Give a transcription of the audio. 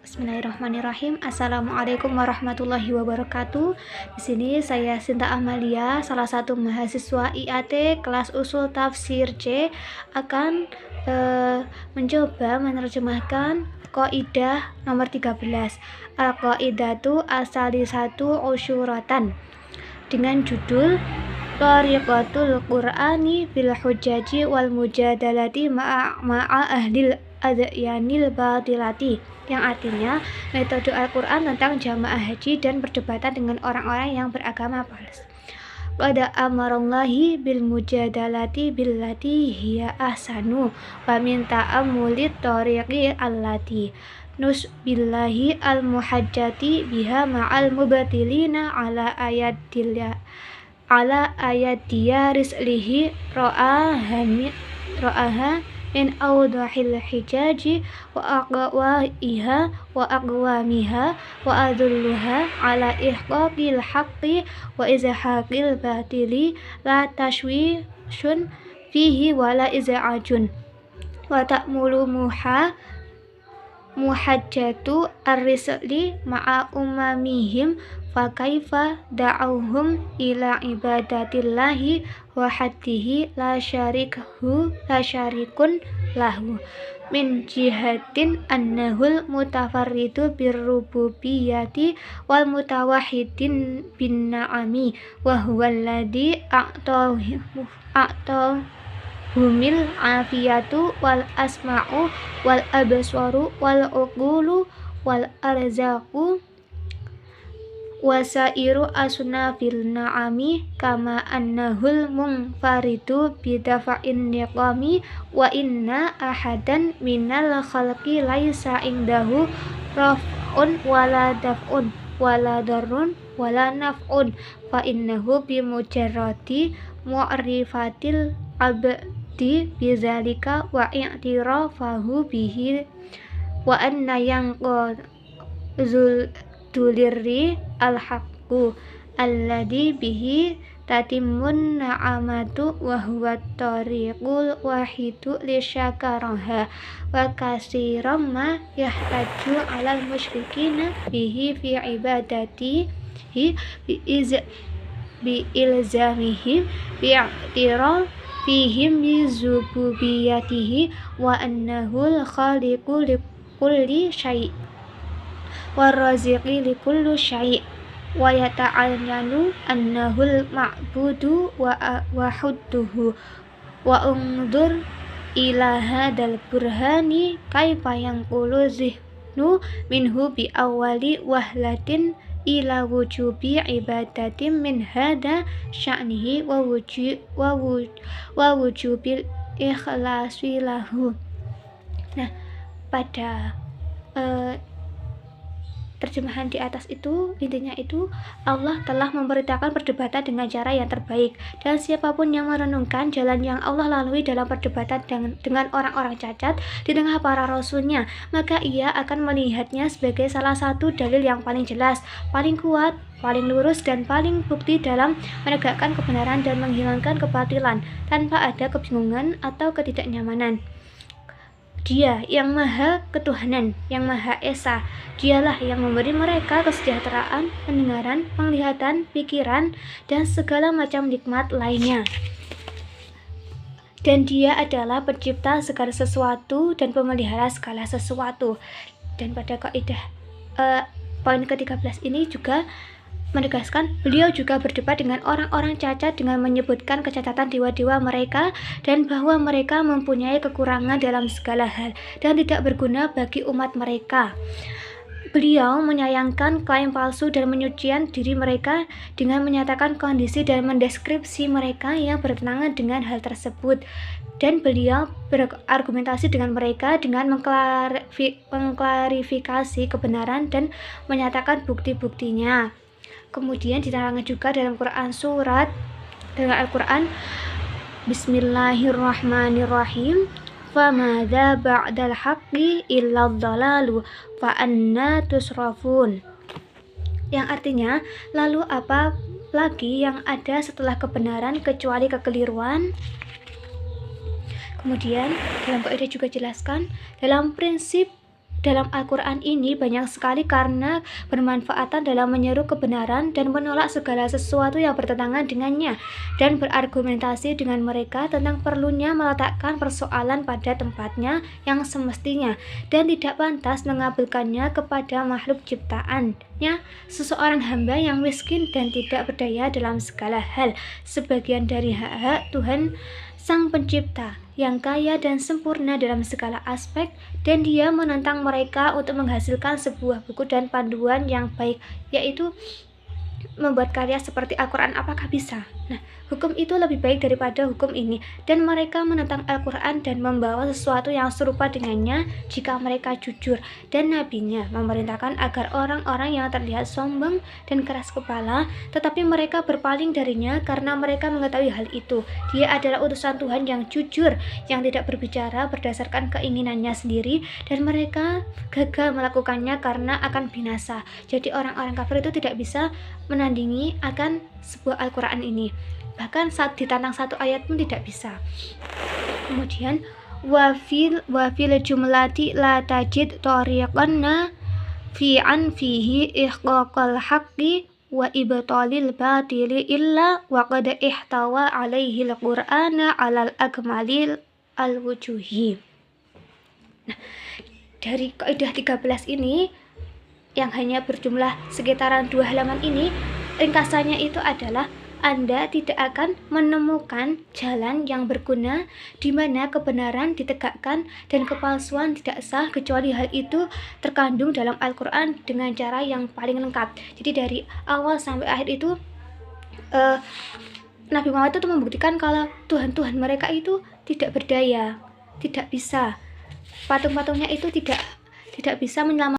Bismillahirrahmanirrahim. Assalamualaikum warahmatullahi wabarakatuh. Di sini saya Sinta Amalia, salah satu mahasiswa IAT kelas usul tafsir C, akan mencoba menerjemahkan Qaidah nomor 13, Al-Qaidatu As-Salisatu Usyuratan, dengan judul Tariqatul Qur'ani bil Hujjaji wal Mujadalati ma'a ahlil adyanil batilati, yang artinya metode Al-Quran tentang jamaah haji dan perdebatan dengan orang-orang yang beragama palsu. Qad amarallahi bil mujadalati billati hiya ahsanu wa min ta'ammulit tariqi allati nusbillahi al muhajjati biha ma'al mubatilina ala ayatiya rislihi ra'aha min awdahil hijaji wa aqwaiha wa aqwamiha wa adulluha ala ihqaqil haqqi wa izhaqil batili la tashwishun fihi wa la iz'ajun wa ta'mulu muhajjatu ar-risli ma'a umamihim fa kaifa da'awhum ila ibadatillahi wahadihi la syarikun lahu min jihatin annahul mutafarridu birrububiyyati wal mutawahhidin bin na'ami wa huwa alladhi a'tahumil afiyatu wal asma'u wal absaru wal uqulu wal arzaqu wasairu asnafil na'ami kama annahul munfaridu bidafa'in niqami wa inna ahadan minal khalqi laisa indahu raf'un wala daf'un wala darrun wala naf'un fa innahu bimujarradi mu'rifatil abdi bizalika wa i'tirafahu bihi wa anna yanqazul dulirri al-haqqu alladhi bihi tatimmun na'amatu wa huwa tariqul wahidu li syakaraha wa kasiram ma yahtaju alal musyrikina bihi fi ibadatihi bi ilzamihim bi i'tirafihim bi zububiyatihi wa annahul khaliqu li kulli syai' warraziqi li kulli syai' wa yata'ayyanu annahul ma'budu wa hudduhu wa undur ila hadal burhani kaifa yanqulu zihnu minhu bi awwali wahlatin ila wujubi ibadatin min hada sya'nihi wa wujubil ikhlasi lahu. Nah, pada terjemahan di atas itu, intinya itu Allah telah memberitakan perdebatan dengan cara yang terbaik, dan siapapun yang merenungkan jalan yang Allah lalui dalam perdebatan dengan orang-orang cacat di tengah para rasulnya, maka ia akan melihatnya sebagai salah satu dalil yang paling jelas, paling kuat, paling lurus, dan paling bukti dalam menegakkan kebenaran dan menghilangkan kebatilan tanpa ada kebingungan atau ketidaknyamanan. Dia yang maha ketuhanan, yang maha esa, dialah yang memberi mereka kesejahteraan, pendengaran, penglihatan, pikiran, dan segala macam nikmat lainnya. Dan dia adalah pencipta segala sesuatu dan pemelihara segala sesuatu. Dan pada kaidah poin ke-13 ini juga menegaskan beliau juga berdebat dengan orang-orang cacat dengan menyebutkan kecacatan dewa-dewa mereka dan bahwa mereka mempunyai kekurangan dalam segala hal dan tidak berguna bagi umat mereka. Beliau menyayangkan klaim palsu dan menyucikan diri mereka dengan menyatakan kondisi dan mendeskripsi mereka yang bertentangan dengan hal tersebut, dan beliau berargumentasi dengan mereka dengan mengklarifikasi kebenaran dan menyatakan bukti-buktinya. Kemudian diterangkan juga dalam Al-Quran, Bismillahirrahmanirrahim, famadza ba'dal haqqi illa dhalalu fa anna tusrafun, yang artinya lalu apa lagi yang ada setelah kebenaran kecuali kekeliruan. Kemudian dalam kaidah juga jelaskan dalam prinsip dalam Al-Quran ini banyak sekali karena bermanfaatan dalam menyeru kebenaran dan menolak segala sesuatu yang bertentangan dengannya, dan berargumentasi dengan mereka tentang perlunya meletakkan persoalan pada tempatnya yang semestinya dan tidak pantas mengabulkannya kepada makhluk ciptaannya, seseorang hamba yang miskin dan tidak berdaya dalam segala hal, sebagian dari hak-hak Tuhan Sang Pencipta yang kaya dan sempurna dalam segala aspek, dan dia menentang mereka untuk menghasilkan sebuah buku dan panduan yang baik, yaitu membuat karya seperti Al-Quran. Apakah bisa? Nah, hukum itu lebih baik daripada hukum ini, dan mereka menentang Al-Quran dan membawa sesuatu yang serupa dengannya jika mereka jujur, dan nabinya memerintahkan agar orang-orang yang terlihat sombong dan keras kepala, tetapi mereka berpaling darinya karena mereka mengetahui hal itu. Dia adalah utusan Tuhan yang jujur, yang tidak berbicara berdasarkan keinginannya sendiri, dan mereka gagal melakukannya karena akan binasa. Jadi orang-orang kafir itu tidak bisa menandingi akan sebuah Al-Quran ini, bahkan saat ditantang satu ayat pun tidak bisa. Kemudian wafil jumlati la tajid tariqanna fi an fihi ihqaqal haqqi wa ibtalil batili illa wa qad ihtawa alaihi al-Qur'ana alal akmalil al-wujuhi. Nah, dari kaidah 13 ini yang hanya berjumlah sekitaran 2 halaman ini, ringkasannya itu adalah Anda tidak akan menemukan jalan yang berguna di mana kebenaran ditegakkan dan kepalsuan tidak sah kecuali hal itu terkandung dalam Al-Quran dengan cara yang paling lengkap. Jadi dari awal sampai akhir itu Nabi Muhammad itu membuktikan kalau Tuhan-Tuhan mereka itu tidak berdaya, tidak bisa, patung-patungnya itu tidak bisa menyelamatkan